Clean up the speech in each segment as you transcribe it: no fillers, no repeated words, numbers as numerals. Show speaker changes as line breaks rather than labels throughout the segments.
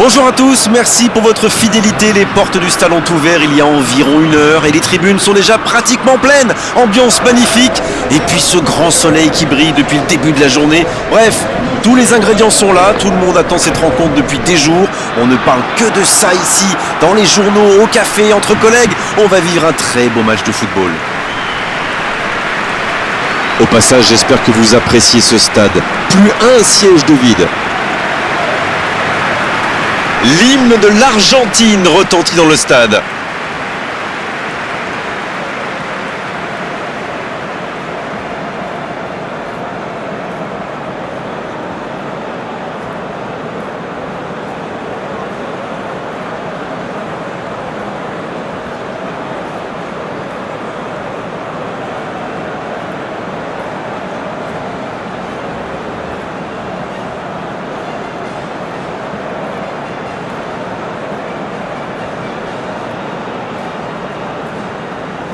Bonjour à tous, merci pour votre fidélité. Les portes du stade ont ouvert il y a environ 1 heure et les tribunes sont déjà pratiquement pleines. Ambiance magnifique et puis ce grand soleil qui brille depuis le début de la journée. Bref, tous les ingrédients sont là, tout le monde attend cette rencontre depuis des jours. On ne parle que de ça ici, dans les journaux, au café, entre collègues. On va vivre un très beau match de football. Au passage, j'espère que vous appréciez ce stade. Plus un siège de vide. L'hymne de l'Argentine retentit dans le stade.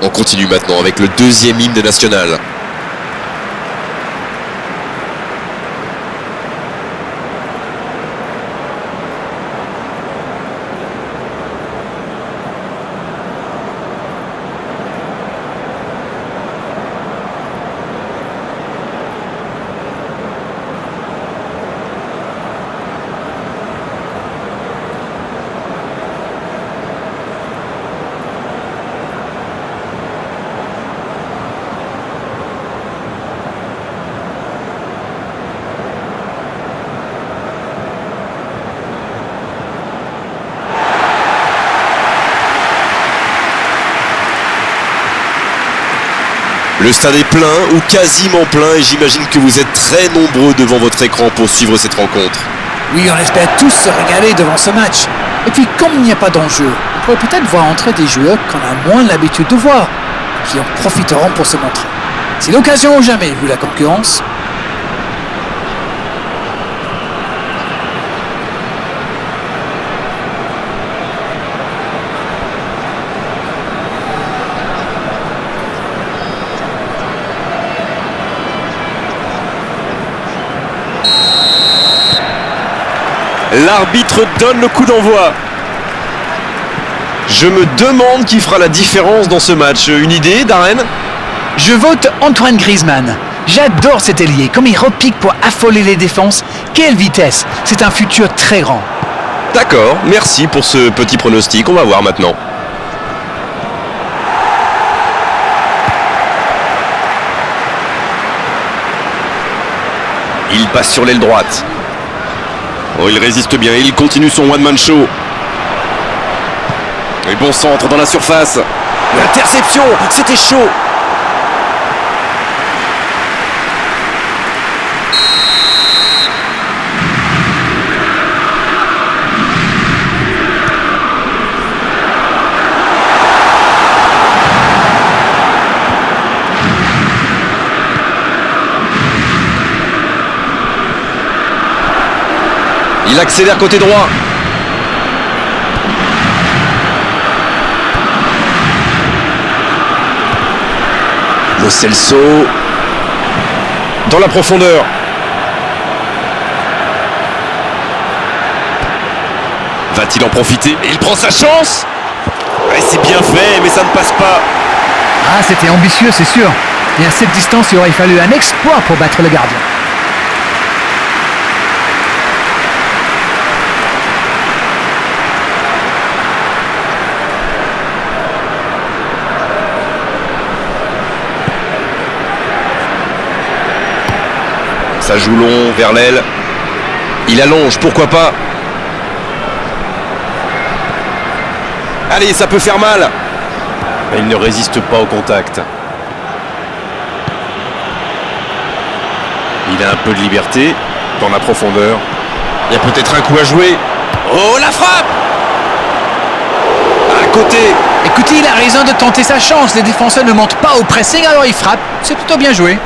On continue maintenant avec le deuxième hymne national. Le stade est plein ou quasiment plein et j'imagine que vous êtes très nombreux devant votre écran pour suivre cette rencontre.
Oui, on espère tous se régaler devant ce match. Et puis, comme il n'y a pas d'enjeu, on pourrait peut-être voir entrer des joueurs qu'on a moins l'habitude de voir, qui en profiteront pour se montrer. C'est l'occasion ou jamais, vu la concurrence.
L'arbitre donne le coup d'envoi. Je me demande qui fera la différence dans ce match. Une idée, Darren ?
Je vote Antoine Griezmann. J'adore cet ailier, comme il repique pour affoler les défenses. Quelle vitesse! C'est un futur très grand.
D'accord, merci pour ce petit pronostic. On va voir maintenant. Il passe sur l'aile droite. Oh, il résiste bien, il continue son one-man show. Et bon centre dans la surface. L'interception, c'était chaud. Il accélère côté droit. Lo Celso. Dans la profondeur. Va-t-il en profiter? Et il prend sa chance. Ouais, c'est bien fait, mais ça ne passe pas.
Ah, c'était ambitieux, c'est sûr. Et à cette distance, il aurait fallu un exploit pour battre le gardien.
Ça joue long vers l'aile. Il allonge, pourquoi pas. Allez, ça peut faire mal. Mais il ne résiste pas au contact. Il a un peu de liberté dans la profondeur. Il y a peut-être un coup à jouer. Oh, la frappe! À côté.
Écoutez, il a raison de tenter sa chance. Les défenseurs ne montent pas au pressing, alors il frappe. C'est plutôt bien joué.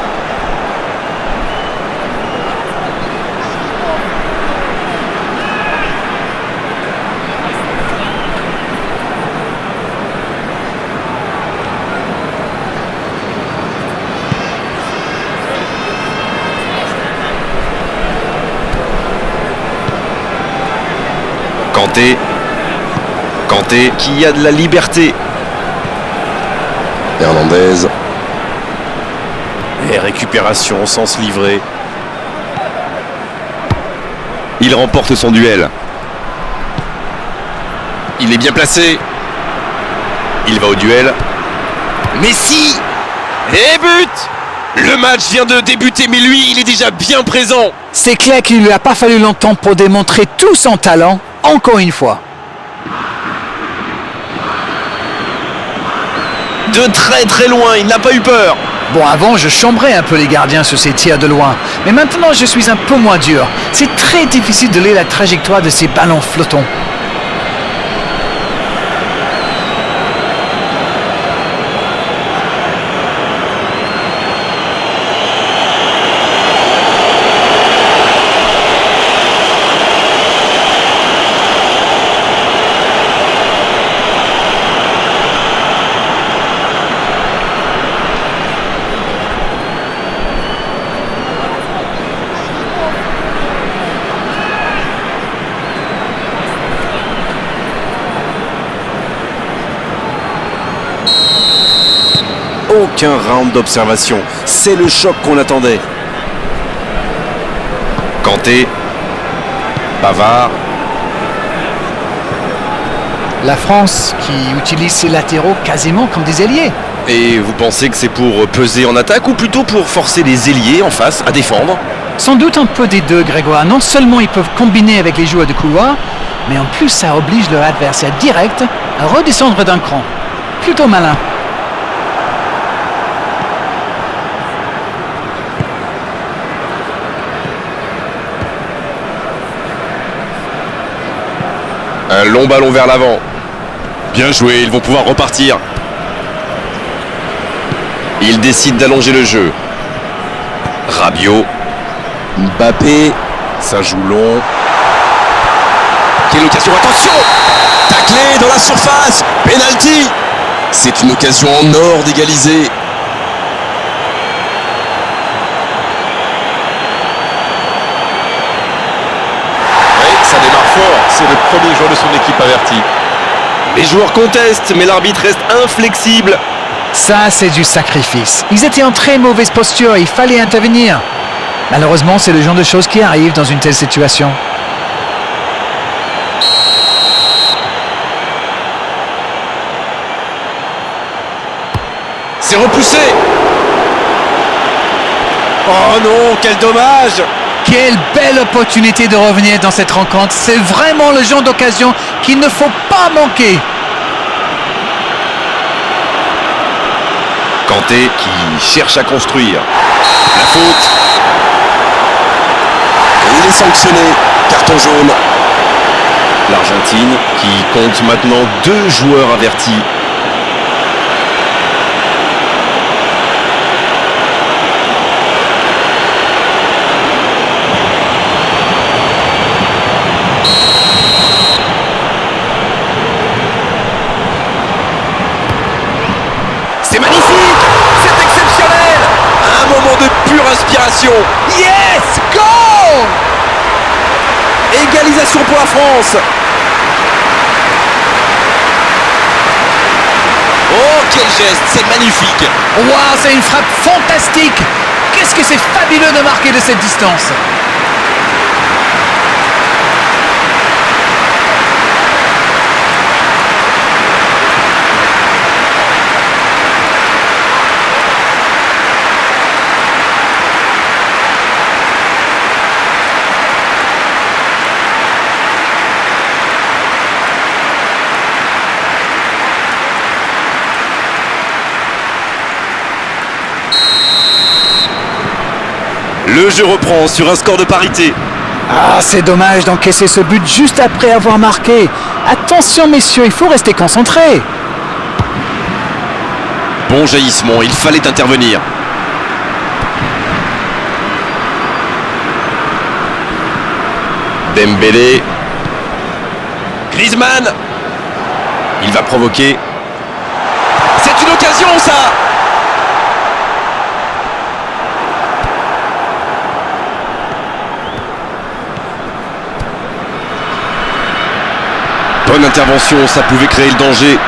Kanté. Kanté qui a de la liberté.
Hernandez.
Et récupération sans se livrer. Il remporte son duel. Il est bien placé. Il va au duel. Messi. Et but. Le match vient de débuter, mais lui, il est déjà bien présent.
C'est clair qu'il ne lui a pas fallu longtemps pour démontrer tout son talent, encore une fois.
De très très loin, il n'a pas eu peur.
Bon, avant, je chambrais un peu les gardiens sur ces tirs de loin. Mais maintenant, je suis un peu moins dur. C'est très difficile de lire la trajectoire de ces ballons flottants.
Aucun round d'observation. C'est le choc qu'on attendait. Kanté. Pavard.
La France qui utilise ses latéraux quasiment comme des ailiers.
Et vous pensez que c'est pour peser en attaque ou plutôt pour forcer les ailiers en face à défendre?
Sans doute un peu des deux, Grégoire. Non seulement ils peuvent combiner avec les joueurs de couloir, mais en plus ça oblige leur adversaire direct à redescendre d'un cran. Plutôt malin.
Un long ballon vers l'avant. Bien joué, ils vont pouvoir repartir. Ils décident d'allonger le jeu. Rabiot. Mbappé. Ça joue long. Quelle occasion, attention! Taclé dans la surface. Penalty. C'est une occasion en or d'égaliser. Ça démarre fort, c'est le premier joueur de son équipe averti. Les joueurs contestent, mais l'arbitre reste inflexible.
Ça, c'est du sacrifice. Ils étaient en très mauvaise posture, il fallait intervenir. Malheureusement, c'est le genre de choses qui arrivent dans une telle situation.
C'est repoussé. Oh non, quel dommage!
Quelle belle opportunité de revenir dans cette rencontre. C'est vraiment le genre d'occasion qu'il ne faut pas manquer.
Kanté qui cherche à construire. La faute. Et il est sanctionné. Carton jaune. L'Argentine qui compte maintenant 2 joueurs avertis. C'est magnifique! C'est exceptionnel! Un moment de pure inspiration!
Yes! Goal!
Égalisation pour la France! Oh, quel geste! C'est magnifique!
Waouh, c'est une frappe fantastique! Qu'est-ce que c'est fabuleux de marquer de cette distance!
Le jeu reprend sur un score de parité.
Ah, c'est dommage d'encaisser ce but juste après avoir marqué. Attention messieurs, il faut rester concentré.
Bon jaillissement, il fallait intervenir. Dembélé. Griezmann. Il va provoquer. C'est une occasion ça! Bonne intervention, ça pouvait créer le danger.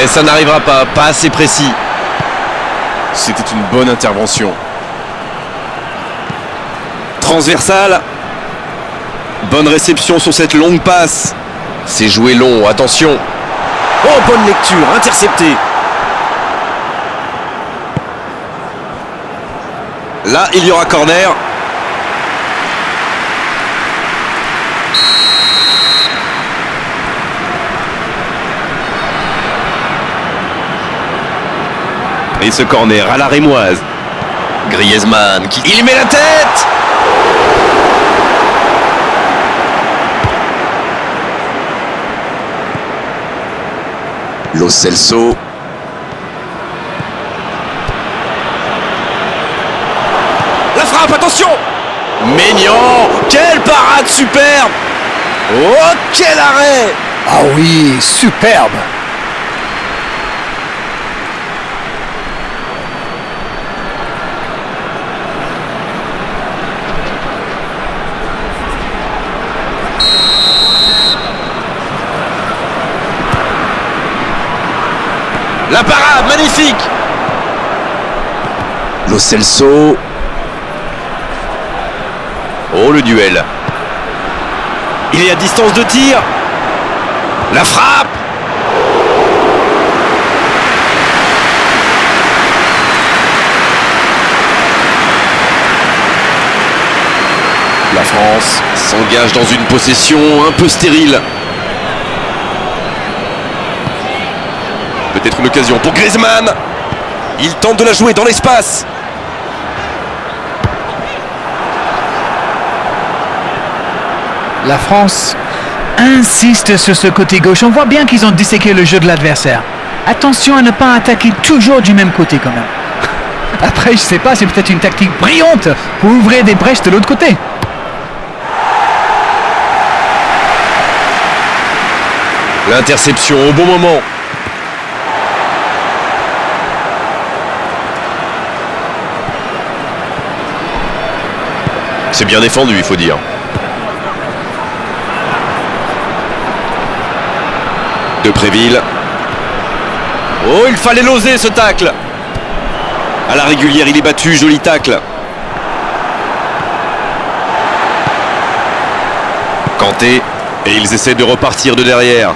Et ça n'arrivera pas assez précis. C'était une bonne intervention. Transversale. Bonne réception sur cette longue passe. C'est joué long, attention. Oh, bonne lecture, intercepté. Là, il y aura corner. Et ce corner à la rémoise. Griezmann qui... Il met la tête. Lo Celso. La frappe, attention. Maignan. Quelle parade superbe. Oh, quel arrêt.
Ah oui, superbe.
La parade, magnifique. Lo Celso. Oh, le duel. Il est à distance de tir. La frappe. La France s'engage dans une possession un peu stérile. Peut-être une occasion pour Griezmann. Il tente de la jouer dans l'espace.
La France insiste sur ce côté gauche. On voit bien qu'ils ont disséqué le jeu de l'adversaire. Attention à ne pas attaquer toujours du même côté quand même. Après, je sais pas, c'est peut-être une tactique brillante pour ouvrir des brèches de l'autre côté.
L'interception au bon moment. C'est bien défendu, il faut dire. Depréville. Oh, il fallait l'oser ce tacle. À la régulière, il est battu, joli tacle. Kanté. Et ils essaient de repartir de derrière.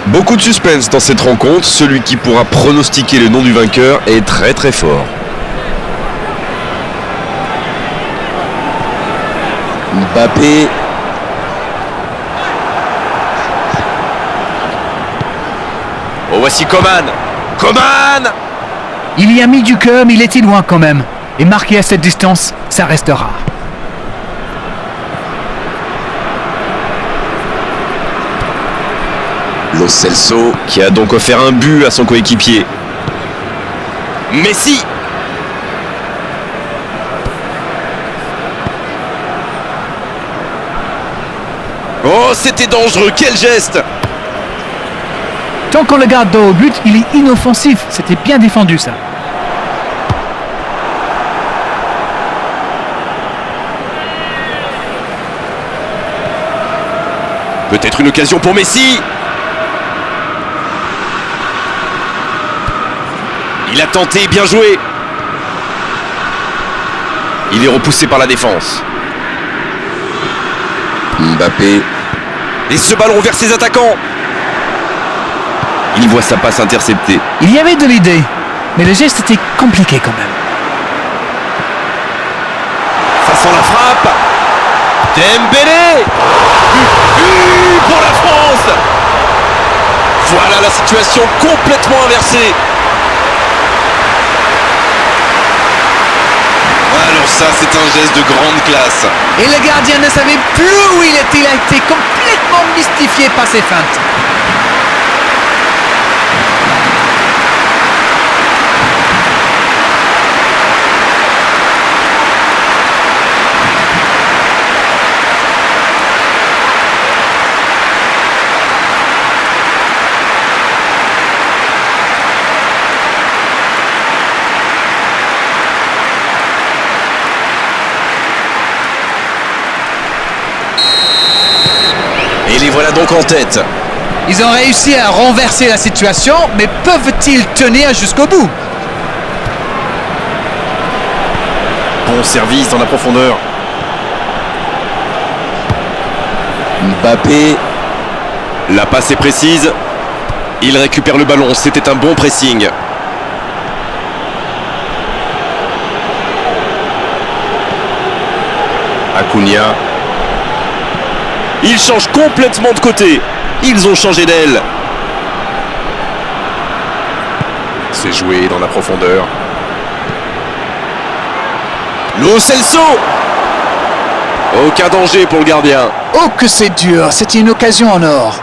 Beaucoup de suspense dans cette rencontre. Celui qui pourra pronostiquer le nom du vainqueur est très très fort. Mbappé. Oh, voici Coman. Coman.
Il y a mis du cœur, mais il était loin quand même. Et marqué à cette distance, ça restera.
Lo Celso qui a donc offert un but à son coéquipier. Messi. Oh, c'était dangereux, quel geste.
Tant qu'on le garde dos au but, il est inoffensif. C'était bien défendu ça.
Peut-être une occasion pour Messi. Il a tenté, bien joué. Il est repoussé par la défense. Mbappé. Et ce ballon vers ses attaquants. Il voit sa passe interceptée.
Il y avait de l'idée, mais le geste était compliqué quand même.
Ça sent la frappe. Dembélé. But pour la France. Voilà la situation complètement inversée. Alors ça, c'est un geste de grande classe.
Et le gardien ne savait plus où il était. Il a été complètement mystifié par ses feintes.
Et les voilà donc en tête.
Ils ont réussi à renverser la situation, mais peuvent-ils tenir jusqu'au bout?
Bon service dans la profondeur. Mbappé. La passe est précise. Il récupère le ballon. C'était un bon pressing. Acuna. Il change complètement de côté. Ils ont changé d'aile. C'est joué dans la profondeur. Lo Celso. Aucun danger pour le gardien.
Oh que c'est dur, c'était une occasion en or.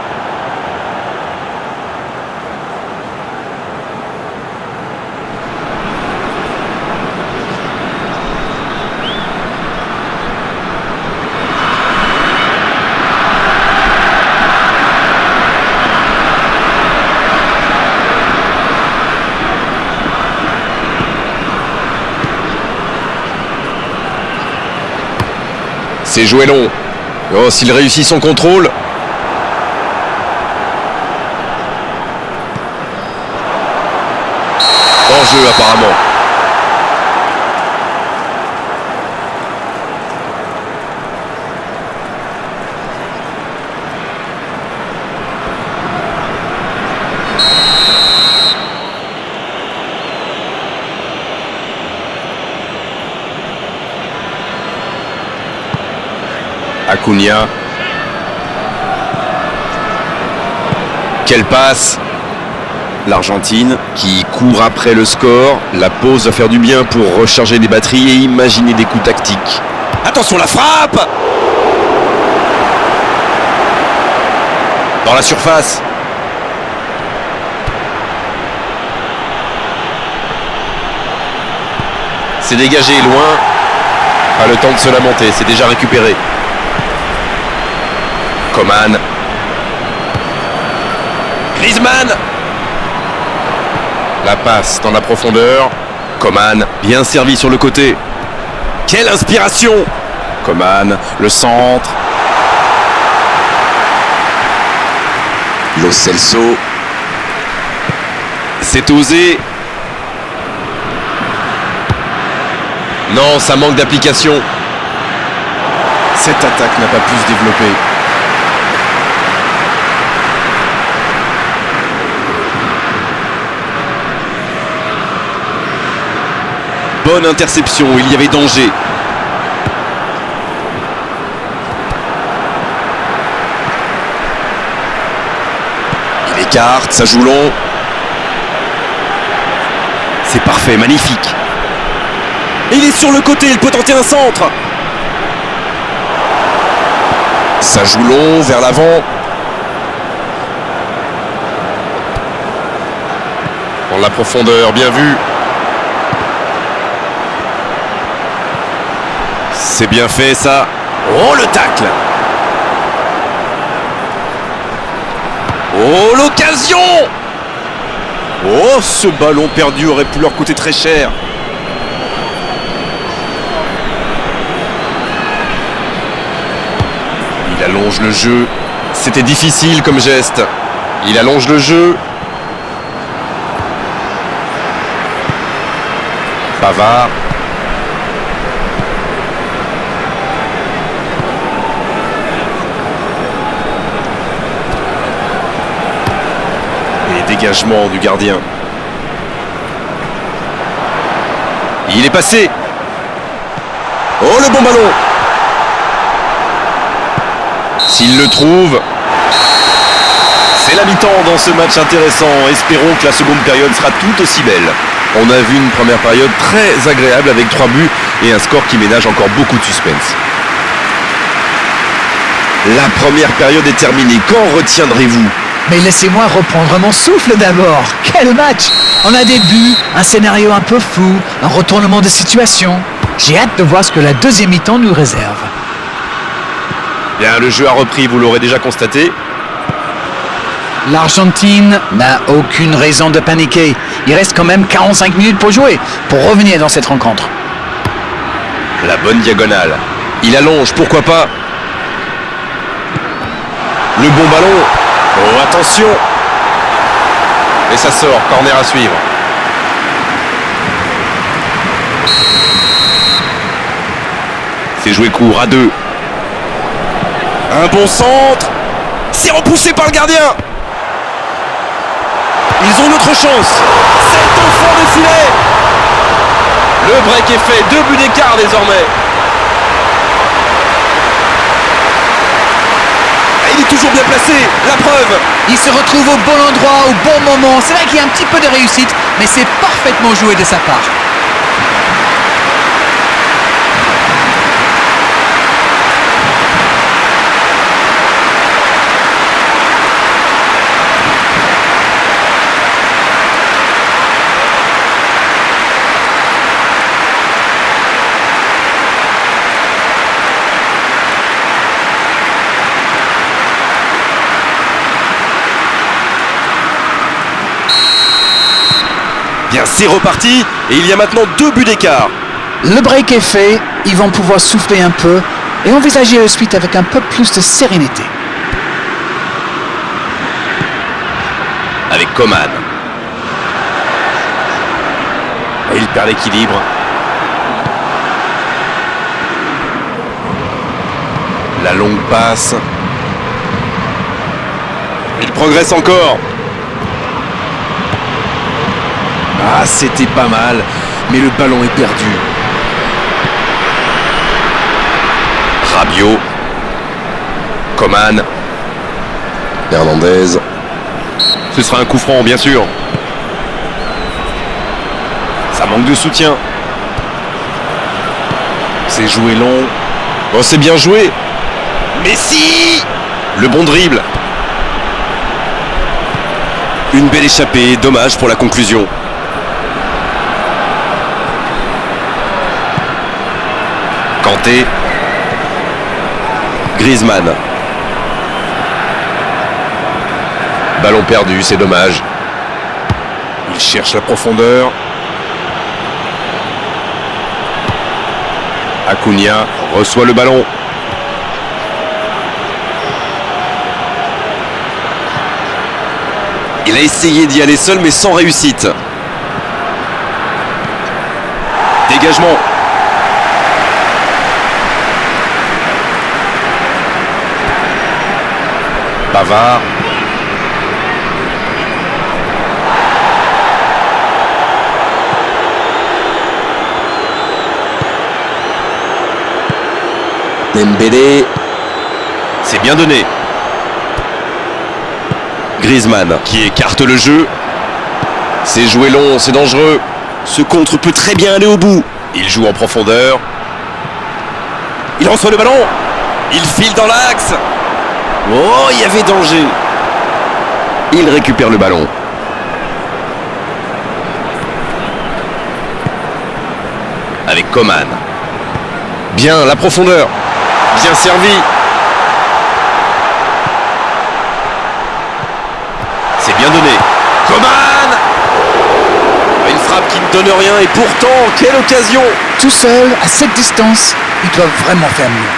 C'est joué long. Oh, s'il réussit son contrôle. Hors-jeu apparemment. Acuna. Quelle passe! L'Argentine qui court après le score. La pause va faire du bien pour recharger des batteries et imaginer des coups tactiques. Attention la frappe! Dans la surface. C'est dégagé loin. Pas le temps de se lamenter, c'est déjà récupéré. Coman. Griezmann. La passe dans la profondeur. Coman, bien servi sur le côté. Quelle inspiration! Coman, le centre. Lo Celso. C'est osé. Non, ça manque d'application. Cette attaque n'a pas pu se développer. Bonne interception, il y avait danger. Il écarte, ça joue long. C'est parfait, magnifique. Et il est sur le côté, il peut tenter un centre. Ça joue long, vers l'avant. Dans la profondeur, bien vu. C'est bien fait ça. Oh le tacle. Oh l'occasion. Oh ce ballon perdu aurait pu leur coûter très cher. Il allonge le jeu. C'était difficile comme geste. Il allonge le jeu. Pavard. Et dégagement du gardien. Il est passé. Oh le bon ballon. S'il le trouve. C'est la mi-temps dans ce match intéressant. Espérons que la seconde période sera tout aussi belle. On a vu une première période très agréable avec 3 buts et un score qui ménage encore beaucoup de suspense. La première période est terminée. Qu'en retiendrez-vous?
Mais laissez-moi reprendre mon souffle d'abord. Quel match! On a des buts, un scénario un peu fou, un retournement de situation. J'ai hâte de voir ce que la deuxième mi-temps nous réserve.
Bien, le jeu a repris, vous l'aurez déjà constaté.
L'Argentine n'a aucune raison de paniquer. Il reste quand même 45 minutes pour jouer, pour revenir dans cette rencontre.
La bonne diagonale. Il allonge, pourquoi pas. Le bon ballon. Oh, attention. Et ça sort, corner à suivre. C'est joué court à 2. Un bon centre. C'est repoussé par le gardien. Ils ont une autre chance. C'est au fond des filets. Le break est fait. 2 buts d'écart désormais. Il est toujours bien placé. La preuve.
Il se retrouve au bon endroit, au bon moment. C'est là qu'il y a un petit peu de réussite, mais c'est parfaitement joué de sa part.
Bien, c'est reparti et il y a maintenant 2 buts d'écart.
Le break est fait, ils vont pouvoir souffler un peu et envisager la suite avec un peu plus de sérénité.
Avec Coman. Et il perd l'équilibre. La longue passe. Il progresse encore. Ah, c'était pas mal, mais le ballon est perdu. Rabiot. Coman. Hernandez. Ce sera un coup franc, bien sûr. Ça manque de soutien. C'est joué long. Oh, c'est bien joué. Messi. Le bon dribble. Une belle échappée, dommage pour la conclusion. Kanté. Griezmann. Ballon perdu, c'est dommage. Il cherche la profondeur. Acuna reçoit le ballon. Il a essayé d'y aller seul mais sans réussite. Dégagement. Pavard. Dembélé. C'est bien donné. Griezmann qui écarte le jeu. C'est joué long, c'est dangereux. Ce contre peut très bien aller au bout. Il joue en profondeur. Il reçoit le ballon. Il file dans l'axe. Oh, il y avait danger. Il récupère le ballon. Avec Coman. Bien, la profondeur. Bien servi. C'est bien donné. Coman. Une frappe qui ne donne rien et pourtant, quelle occasion.
Tout seul, à cette distance, ils doivent vraiment faire mieux.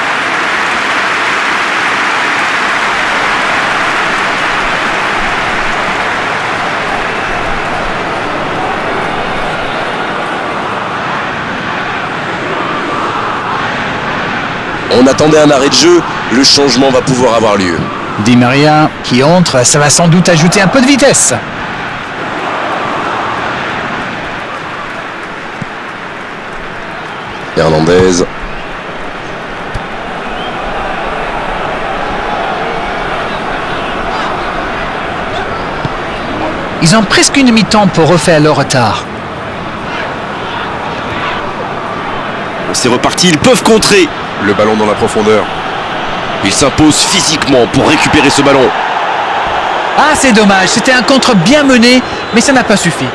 On attendait un arrêt de jeu, le changement va pouvoir avoir lieu.
Di Maria qui entre, ça va sans doute ajouter un peu de vitesse.
Hernandez.
Ils ont presque une mi-temps pour refaire leur retard.
C'est reparti, ils peuvent contrer. Le ballon dans la profondeur. Ils s'imposent physiquement pour récupérer ce ballon.
Ah, c'est dommage, c'était un contre bien mené, mais ça n'a pas suffi.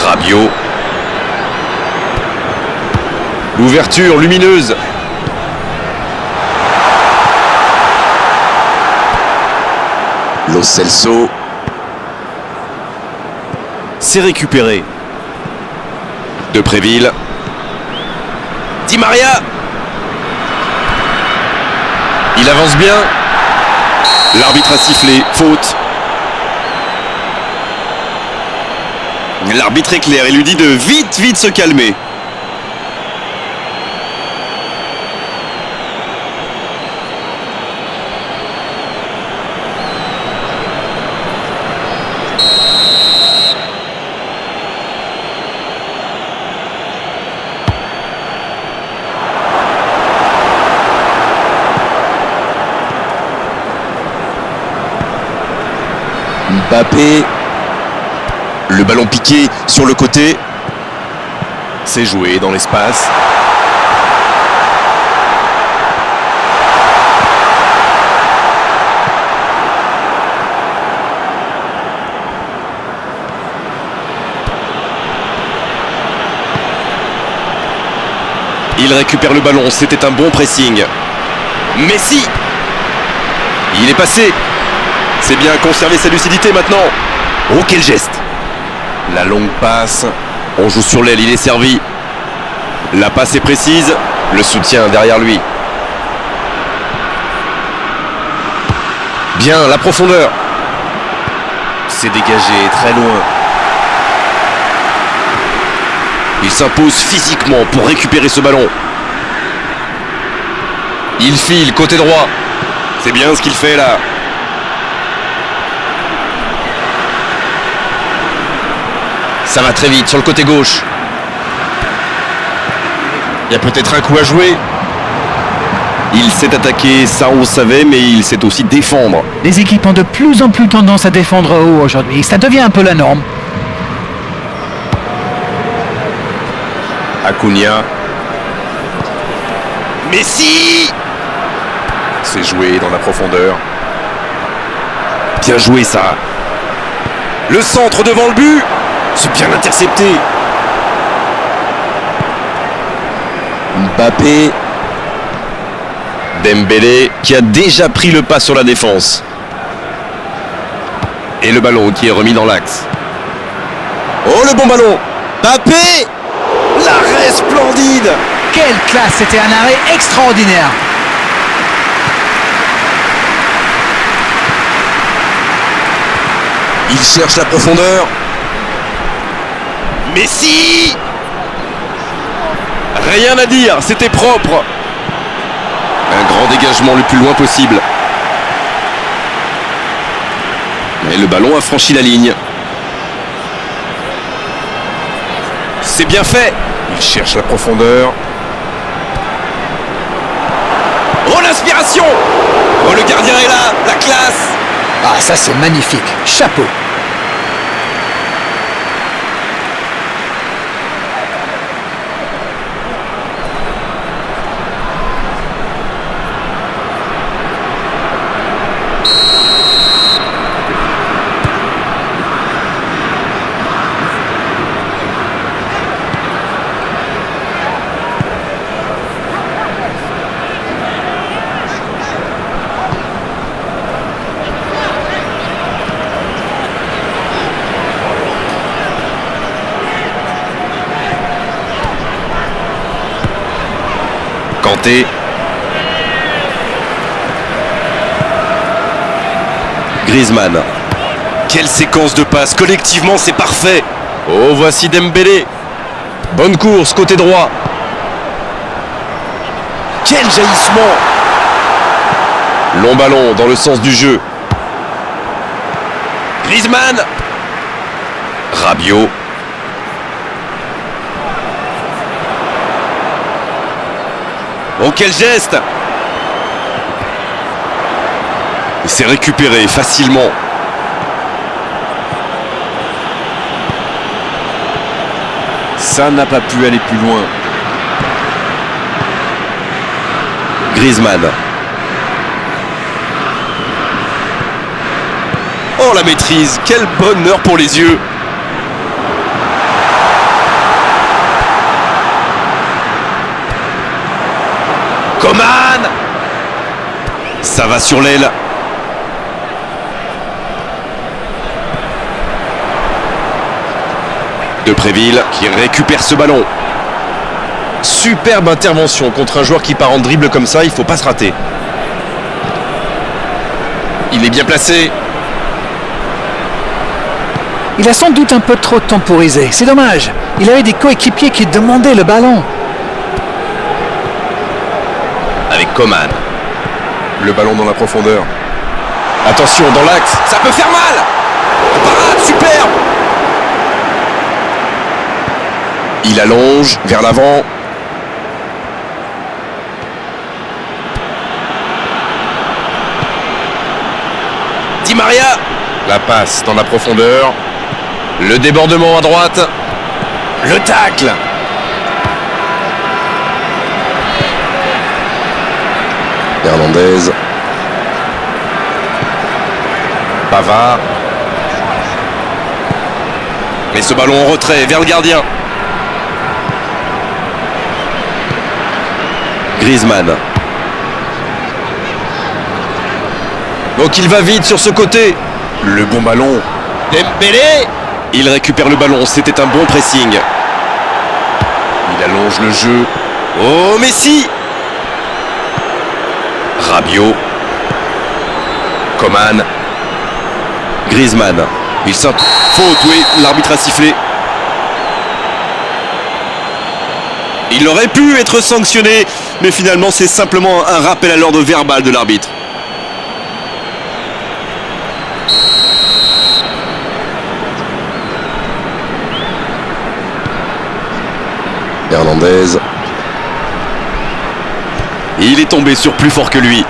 Rabiot. L'ouverture lumineuse. Lo Celso. C'est récupéré. Depréville. Di Maria. Il avance bien. L'arbitre a sifflé, faute. L'arbitre est clair et lui dit de vite se calmer. Mbappé. Le ballon piqué sur le côté. C'est joué dans l'espace. Il récupère le ballon, c'était un bon pressing. Messi. Il est passé. C'est bien, conserver sa lucidité maintenant. Oh, quel geste! La longue passe. On joue sur l'aile, il est servi. La passe est précise. Le soutien derrière lui. Bien, la profondeur. C'est dégagé, très loin. Il s'impose physiquement pour récupérer ce ballon. Il file, côté droit. C'est bien ce qu'il fait là. Ça va très vite sur le côté gauche. Il y a peut-être un coup à jouer. Il s'est attaqué, ça on savait, mais il sait aussi défendre.
Les équipes ont de plus en plus tendance à défendre haut aujourd'hui. Ça devient un peu la norme.
Acuna. Messi. C'est joué dans la profondeur. Bien joué ça. Le centre devant le but. C'est bien intercepté. Mbappé. Dembélé qui a déjà pris le pas sur la défense. Et le ballon qui est remis dans l'axe. Oh, le bon ballon. Mbappé. L'arrêt splendide.
Quelle classe, c'était un arrêt extraordinaire.
Il cherche la profondeur. Messi. Rien à dire, c'était propre. Un grand dégagement le plus loin possible. Et le ballon a franchi la ligne. C'est bien fait. Il cherche la profondeur. Oh, l'inspiration. Oh, le gardien est là, la classe.
Ah, ça c'est magnifique. Chapeau.
Kanté. Griezmann. Quelle séquence de passes. Collectivement, c'est parfait. Oh, voici Dembélé. Bonne course, côté droit. Quel jaillissement. Long ballon dans le sens du jeu. Griezmann. Rabiot. Oh, quel geste! Il s'est récupéré facilement. Ça n'a pas pu aller plus loin. Griezmann. Oh, la maîtrise! Quel bonheur pour les yeux! Coman. Ça va sur l'aile. Depréville qui récupère ce ballon. Superbe intervention contre un joueur qui part en dribble comme ça, il ne faut pas se rater. Il est bien placé.
Il a sans doute un peu trop temporisé. C'est dommage. Il avait des coéquipiers qui demandaient le ballon.
Avec Coman. Le ballon dans la profondeur. Attention, dans l'axe. Ça peut faire mal. Parade, superbe. Il allonge vers l'avant. Di Maria. La passe dans la profondeur. Le débordement à droite. Le tacle. Hernandez. Pavard. Mais ce ballon en retrait vers le gardien. Griezmann. Donc il va vite sur ce côté. Le bon ballon. Dembélé. Il récupère le ballon, c'était un bon pressing. Il allonge le jeu. Oh, Messi. Rabiot. Coman. Griezmann. Il sort. Faute, oui, l'arbitre a sifflé. Il aurait pu être sanctionné, mais finalement c'est simplement un rappel à l'ordre verbal de l'arbitre. Hernandez. Il est tombé sur plus fort que lui.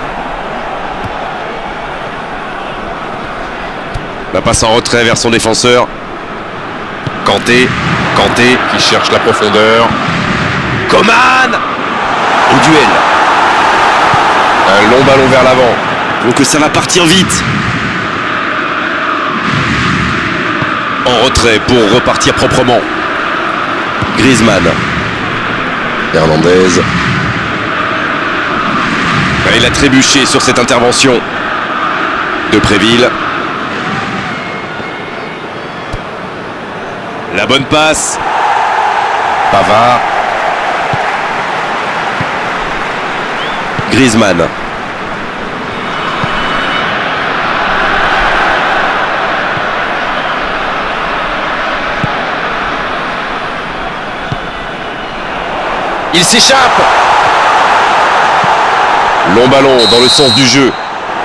La passe en retrait vers son défenseur. Kanté. Kanté qui cherche la profondeur. Coman. Au duel. Un long ballon vers l'avant. Donc ça va partir vite. En retrait pour repartir proprement. Griezmann. Hernandez. Il a trébuché sur cette intervention. Depréville. La bonne passe. Pavard. Griezmann. Il s'échappe. Long ballon dans le sens du jeu.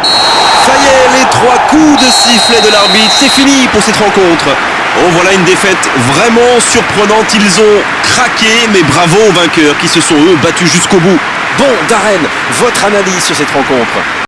Ça y est, les 3 coups de sifflet de l'arbitre, c'est fini pour cette rencontre. Oh, voilà une défaite vraiment surprenante. Ils ont craqué, mais bravo aux vainqueurs qui se sont eux battus jusqu'au bout. Bon, Darren, votre analyse sur cette rencontre?